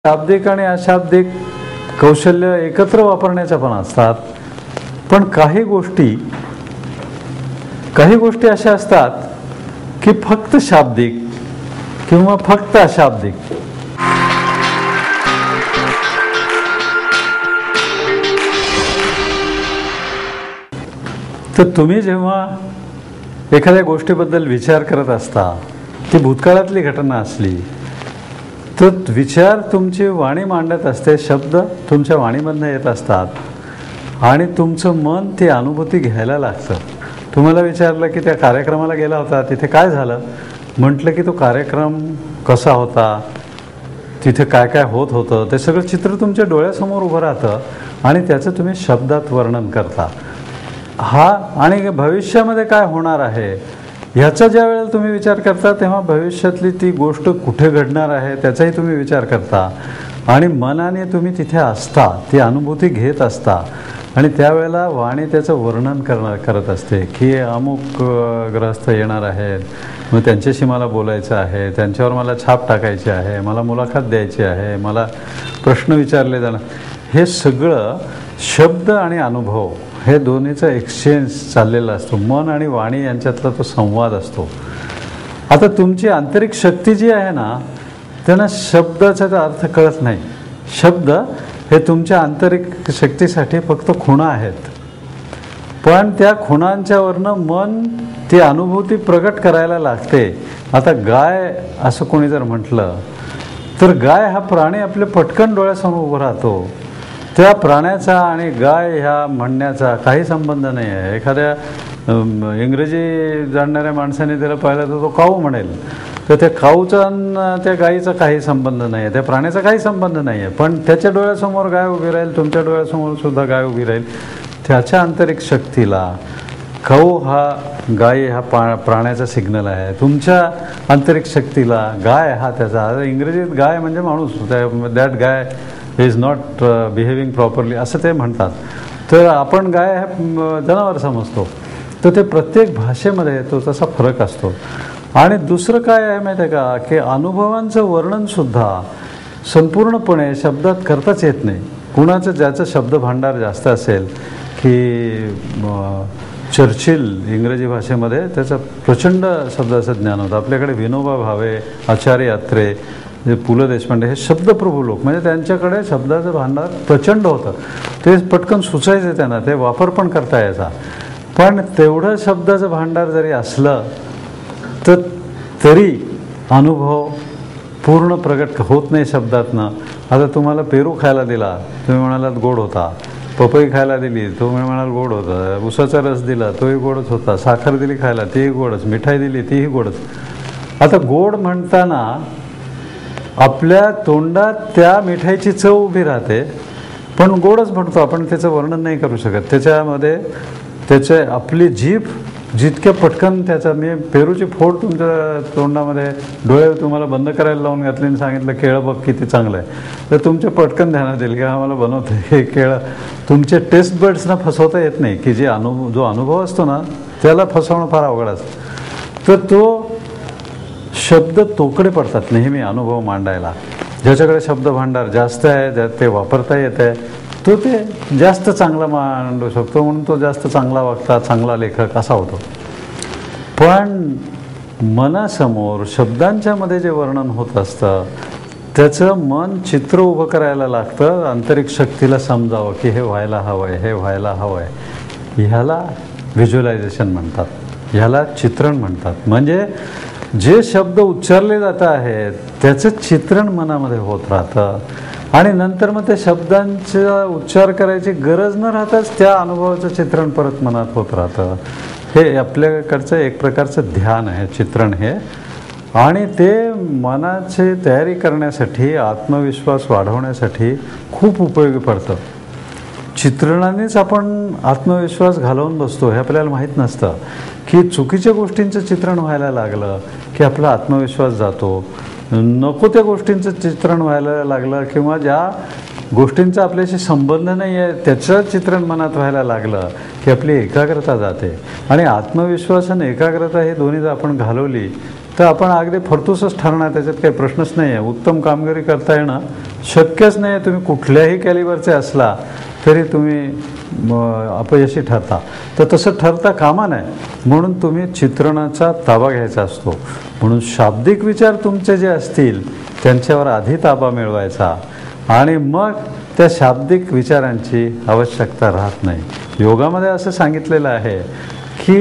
शाब्दिक आणि अशाब्दिक कौशल्य एकत्र वापरण्याच्या पण असतात. पण काही गोष्टी अशा असतात की फक्त शाब्दिक किंवा फक्त अशाब्दिक. तर तुम्ही जेव्हा एखाद्या गोष्टीबद्दल विचार करत असता, ती भूतकाळातली घटना असली तर विचार तुमची वाणी मांडत असते, शब्द तुमच्या वाणीमधनं येत असतात आणि तुमचं मन ती अनुभूती घ्यायला लागतं. तुम्हाला विचारलं की त्या कार्यक्रमाला गेला होता, तिथे काय झालं, म्हटलं की तो कार्यक्रम कसा होता, तिथे काय काय होत होतं, ते सगळं चित्र तुमच्या डोळ्यासमोर उभं राहतं आणि त्याचं तुम्ही शब्दात वर्णन करता. आणि भविष्यामध्ये काय होणार आहे ह्याचा ज्या वेळेला तुम्ही विचार करता तेव्हा भविष्यातली ती गोष्ट कुठे घडणार आहे त्याचाही तुम्ही विचार करता आणि मनाने तुम्ही तिथे असता, ती अनुभूती घेत असता आणि त्यावेळेला वाणी त्याचं वर्णन करत असते की अमुक ग्रस्त येणार आहेत, मग त्यांच्याशी मला बोलायचं आहे, त्यांच्यावर मला छाप टाकायची आहे, मला मुलाखत द्यायची आहे, मला प्रश्न विचारले जाणार. हे सगळं शब्द आणि अनुभव हे दोन्हीचा एक्सचेंज चाललेला असतो. मन आणि वाणी यांच्यातला तो संवाद असतो. आता तुमची आंतरिक शक्ती जी आहे ना, त्यांना शब्दाचा अर्थ कळत नाही. शब्द हे तुमच्या आंतरिक शक्तीसाठी फक्त खुणा आहेत, पण त्या खुणांच्यावरनं मन ती अनुभूती प्रगट करायला लागते. आता गाय असं कोणी जर म्हटलं तर गाय हा प्राणी आपले पटकन डोळ्यासमोर उभं राहतो. त्या प्राण्याचा आणि गाय ह्या म्हणण्याचा काही संबंध नाही आहे. एखाद्या इंग्रजी जाणणाऱ्या माणसाने त्याला पाहिलं तर तो काऊ म्हणेल, तर त्या काऊचा त्या गायीचा काही संबंध नाही आहे, त्या प्राण्याचा काही संबंध नाही आहे. पण त्याच्या डोळ्यासमोर गाय उभी राहील, तुमच्या डोळ्यासमोर सुद्धा गाय उभी राहील. त्याच्या आंतरिक शक्तीला काऊ हा गाय हा प्राण्याचा सिग्नल आहे, तुमच्या आंतरिक शक्तीला गाय हा त्याचा. इंग्रजीत गाय म्हणजे माणूस, that guy is not behaving properly असं ते म्हणतात. तर आपण गाय हे जनावर समजतो. तर ते प्रत्येक भाषेमध्ये तो तसा फरक असतो. आणि दुसरं काय आहे माहीत आहे का, की अनुभवांचं वर्णनसुद्धा संपूर्णपणे शब्दात करताच येत नाही. कुणाचं ज्याचं शब्द भांडार जास्त असेल, की चर्चिल इंग्रजी भाषेमध्ये त्याचं प्रचंड शब्दाचं ज्ञान होतं. आपल्याकडे विनोबा भावे, आचार्य अत्रे, पु ल देशपांडे हे शब्दप्रभू लोक, म्हणजे त्यांच्याकडे शब्दाचं भांडार प्रचंड होतं. ते पटकन सुचायचं त्यांना, ते वापर पण करता यायचा. पण तेवढं शब्दाचं भांडार जरी असलं तर तरी अनुभव पूर्ण प्रगट होत नाही शब्दातनं. आता तुम्हाला पेरू खायला दिला, तुम्ही म्हणालात गोड होता. पपई खायला दिली, तुम्ही म्हणाल गोड होता. उसाचा रस दिला, तोही गोडच होता. साखर दिली खायला, तीही गोडच. मिठाई दिली, तीही गोडच. आता गोड म्हणताना आपल्या तोंडात त्या मिठाईची चव उभी राहते, पण गोडच म्हणतो आपण, त्याचं वर्णन नाही करू शकत. त्याच्यामध्ये त्याचे आपली जीभ जितक्या पटकन त्याचा, मी पेरूची फोड तुमच्या तोंडामध्ये डोळे तुम्हाला बंद करायला लावून घातले आणि सांगितलं केळं बघ किती चांगलं आहे, तर तुमच्या पटकन ध्यानात येईल की आम्हाला बनवतं हे केळं. तुमचे टेस्ट बर्ड्सना फसवता येत नाही, की जो अनुभव असतो ना त्याला फसवणं फार अवघड असतं. तर तो शब्द तोकडे पडतात नेहमी अनुभव मांडायला. ज्याच्याकडे शब्द भांडार जास्त आहे, ज्यात ते वापरता येत आहे, तो ते जास्त चांगला मांडू शकतो, म्हणून तो जास्त चांगला वक्ता, चांगला लेखक असा होतो. पण मनासमोर शब्दांच्या मध्ये जे वर्णन होत असतं त्याचं मन चित्र उभं करायला लागतं, आंतरिक शक्तीला समजावं की हे व्हायला हवं आहे, हे व्हायला हवं आहे. ह्याला व्हिज्युअलायझेशन म्हणतात, ह्याला चित्रण म्हणतात. म्हणजे जे शब्द उच्चारले जात आहेत त्याचं चित्रण मनामध्ये होत राहतं आणि नंतर मग त्या शब्दांचा उच्चार करायची गरज न राहताच त्या अनुभवाचं चित्रण परत मनात होत राहतं. हे आपल्याकडचं एक प्रकारचं ध्यान आहे, चित्रण हे. आणि ते मनाची तयारी करण्यासाठी, आत्मविश्वास वाढवण्यासाठी खूप उपयोगी पडतं. चित्रणानेच आपण आत्मविश्वास घालवून बसतो, हे आपल्याला माहीत नसतं की चुकीच्या गोष्टींचं चित्रण व्हायला लागलं की आपला आत्मविश्वास जातो. नको त्या गोष्टींचं चित्रण व्हायला लागलं किंवा ज्या गोष्टींचा आपल्याशी संबंध नाही आहे त्याचं चित्रण मनात व्हायला लागलं की आपली एकाग्रता जाते. आणि आत्मविश्वास आणि एकाग्रता हे दोन्ही जर आपण घालवली तर आपण अगदी फडतूसच ठरणार, त्याच्यात काही प्रश्नच नाही आहे. उत्तम कामगिरी करता येणं शक्यच नाही आहे. तुम्ही कुठल्याही कॅलिबरचे असला तरी तुम्ही अपयशी ठरता. तर तसं ठरता कामा नये, म्हणून तुम्ही चित्रणाचा ताबा घ्यायचा असतो. म्हणून शाब्दिक विचार तुमचे जे असतील त्यांच्यावर आधी ताबा मिळवायचा आणि मग त्या शाब्दिक विचारांची आवश्यकता राहत नाही. योगामध्ये असं सांगितलेलं आहे की